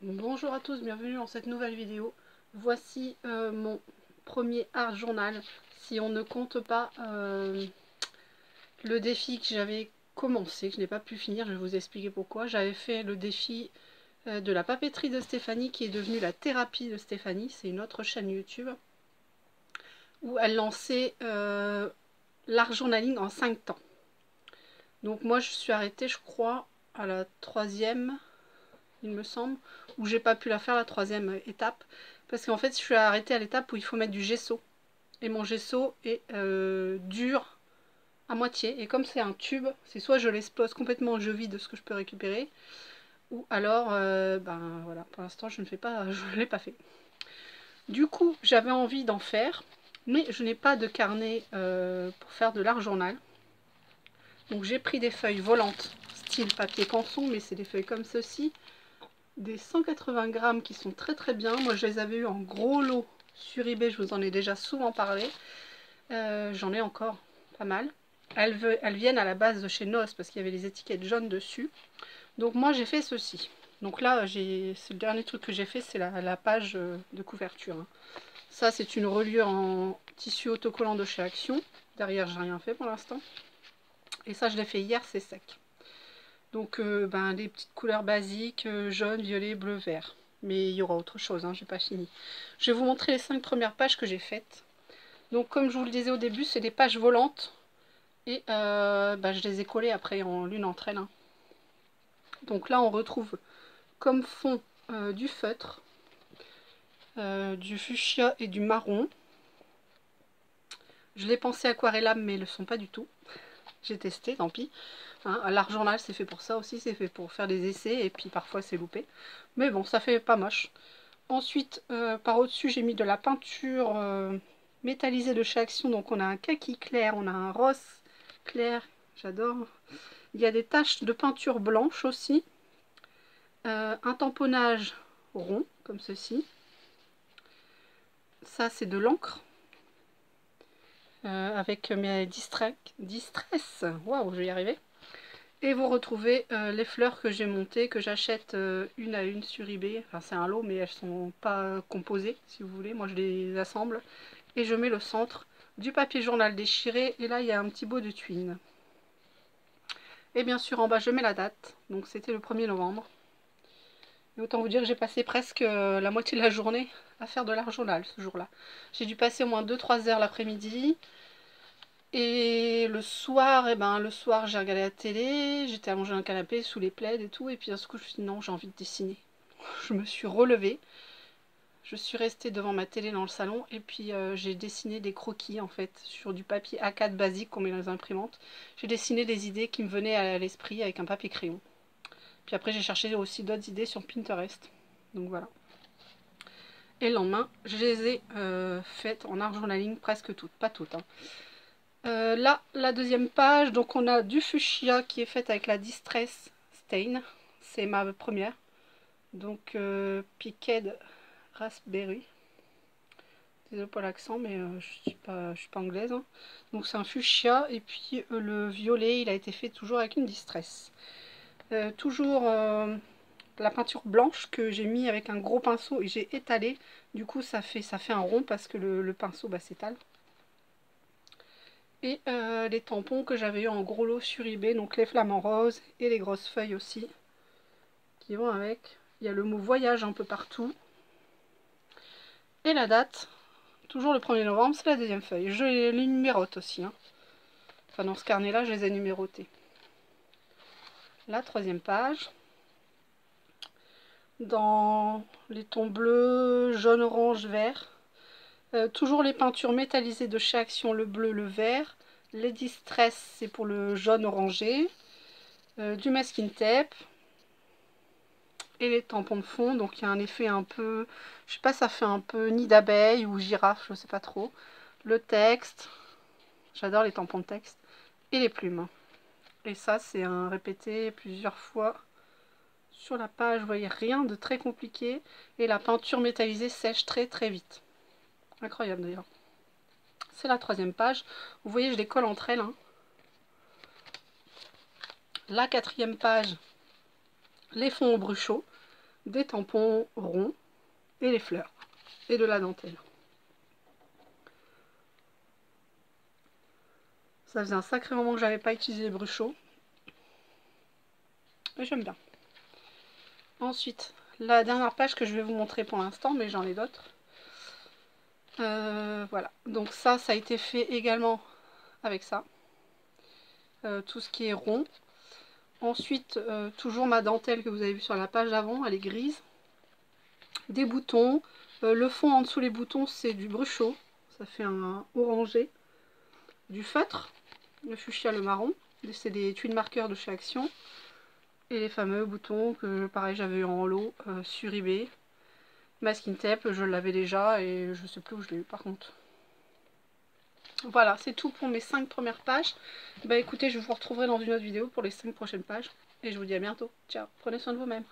Bonjour à tous, bienvenue dans cette nouvelle vidéo. Voici mon premier art journal, si on ne compte pas le défi que j'avais commencé, que je n'ai pas pu finir. Je vais vous expliquer pourquoi. J'avais fait le défi de la papeterie de Stéphanie, qui est devenue la thérapie de Stéphanie. C'est une autre chaîne YouTube, où elle lançait l'art journaling en 5 temps. Donc moi je suis arrêtée, je crois, à la troisième, il me semble, où j'ai pas pu la faire, la troisième étape, parce qu'en fait je suis arrêtée à l'étape où il faut mettre du gesso, et mon gesso est dur à moitié, et comme c'est un tube, c'est soit je l'explose complètement, je vide ce que je peux récupérer, ou alors ben voilà, pour l'instant je ne l'ai pas fait. Du coup j'avais envie d'en faire, mais je n'ai pas de carnet pour faire de l'art journal. Donc j'ai pris des feuilles volantes style papier canson, mais c'est des feuilles comme ceci, des 180 grammes qui sont très très bien. Moi je les avais eu en gros lot sur eBay, je vous en ai déjà souvent parlé. J'en ai encore pas mal. Elles viennent à la base de chez NOS parce qu'il y avait les étiquettes jaunes dessus. Donc moi j'ai fait ceci. Donc là c'est le dernier truc que j'ai fait, c'est la page de couverture. Ça c'est une reliure en tissu autocollant de chez Action. Derrière j'ai rien fait pour l'instant. Et ça je l'ai fait hier, c'est sec. Donc ben, les petites couleurs basiques, jaune, violet, bleu, vert. Mais il y aura autre chose, hein, j'ai pas fini. Je vais vous montrer les 5 premières pages que j'ai faites. Donc comme je vous le disais au début, c'est des pages volantes. Et ben, je les ai collées après en l'une entre elles. Hein. Donc là on retrouve comme fond du feutre, du fuchsia et du marron. Je l'ai pensé aquarellable mais ils ne le sont pas du tout. J'ai testé, tant pis. Hein, l'art journal c'est fait pour ça aussi, c'est fait pour faire des essais et puis parfois c'est loupé. Mais bon, ça fait pas moche. Ensuite, par au-dessus, j'ai mis de la peinture métallisée de chez Action. Donc on a un kaki clair, on a un rose clair, j'adore. Il y a des taches de peinture blanche aussi. Un tamponnage rond, comme ceci. Ça, c'est de l'encre. Avec mes distress. Waouh, je vais y arriver. Et vous retrouvez les fleurs que j'ai montées, que j'achète une à une sur eBay. Enfin, c'est un lot, mais elles sont pas composées, si vous voulez. Moi, je les assemble. Et je mets le centre du papier journal déchiré. Et là, il y a un petit bout de twine. Et bien sûr, en bas, je mets la date. Donc, c'était le 1er novembre. Et autant vous dire que j'ai passé presque la moitié de la journée à faire de l'art journal ce jour-là. J'ai dû passer au moins 2-3 heures l'après-midi. Et le soir, le soir j'ai regardé la télé, j'étais allongée dans le canapé sous les plaids et tout, et puis d'un coup je me suis dit non, j'ai envie de dessiner. Je me suis relevée, je suis restée devant ma télé dans le salon, et puis j'ai dessiné des croquis en fait, sur du papier A4 basique qu'on met dans les imprimantes. J'ai dessiné des idées qui me venaient à l'esprit avec un papier crayon. Puis après j'ai cherché aussi d'autres idées sur Pinterest. Donc voilà. Et le lendemain, je les ai faites en art journaling presque toutes, pas toutes. Hein. Là, la deuxième page, donc on a du fuchsia qui est faite avec la Distress Stain. C'est ma première. Donc Piqued Raspberry. Désolé pour l'accent, mais je suis pas anglaise. Hein. Donc c'est un fuchsia et puis le violet, il a été fait toujours avec une Distress. Toujours la peinture blanche que j'ai mis avec un gros pinceau et j'ai étalé. Du coup, ça fait un rond parce que le pinceau s'étale. Et les tampons que j'avais eu en gros lot sur eBay, donc les flamants roses et les grosses feuilles aussi qui vont avec. Il y a le mot voyage un peu partout. Et la date, toujours le 1er novembre, c'est la deuxième feuille. Je les numérote aussi. Hein. Enfin, dans ce carnet-là, je les ai numérotés. La troisième page. Dans les tons bleus, jaune, orange, vert. Toujours les peintures métallisées de chez Action, le bleu, le vert. Les Distress, c'est pour le jaune orangé. Du masking tape. Et les tampons de fond, donc il y a un effet un peu, je sais pas, ça fait un peu nid d'abeille ou girafe, je sais pas trop. Le texte, j'adore les tampons de texte, et les plumes. Et ça, c'est un répété plusieurs fois sur la page, vous voyez, rien de très compliqué. Et la peinture métallisée sèche très très vite. Incroyable d'ailleurs. C'est la troisième page. Vous voyez, je les colle entre elles. Hein. La quatrième page, les fonds au bruchot. des tampons ronds et les fleurs et de la dentelle. Ça faisait un sacré moment que j'avais pas utilisé les bruchos. Et j'aime bien. Ensuite, la dernière page que je vais vous montrer pour l'instant, mais j'en ai d'autres. Voilà, donc ça a été fait également avec ça. Tout ce qui est rond. Ensuite, toujours ma dentelle que vous avez vue sur la page d'avant, elle est grise. Des boutons. Le fond en dessous les boutons, c'est du bruchot. Ça fait un orangé. Du feutre, le fuchsia, le marron. C'est des twin marqueurs de chez Action. Et les fameux boutons que pareil j'avais eu en lot sur eBay. Masking tape, je l'avais déjà et je sais plus où je l'ai eu par contre. Voilà, c'est tout pour mes 5 premières pages. Bah écoutez, je vous retrouverai dans une autre vidéo pour les 5 prochaines pages. Et je vous dis à bientôt. Ciao, prenez soin de vous-même.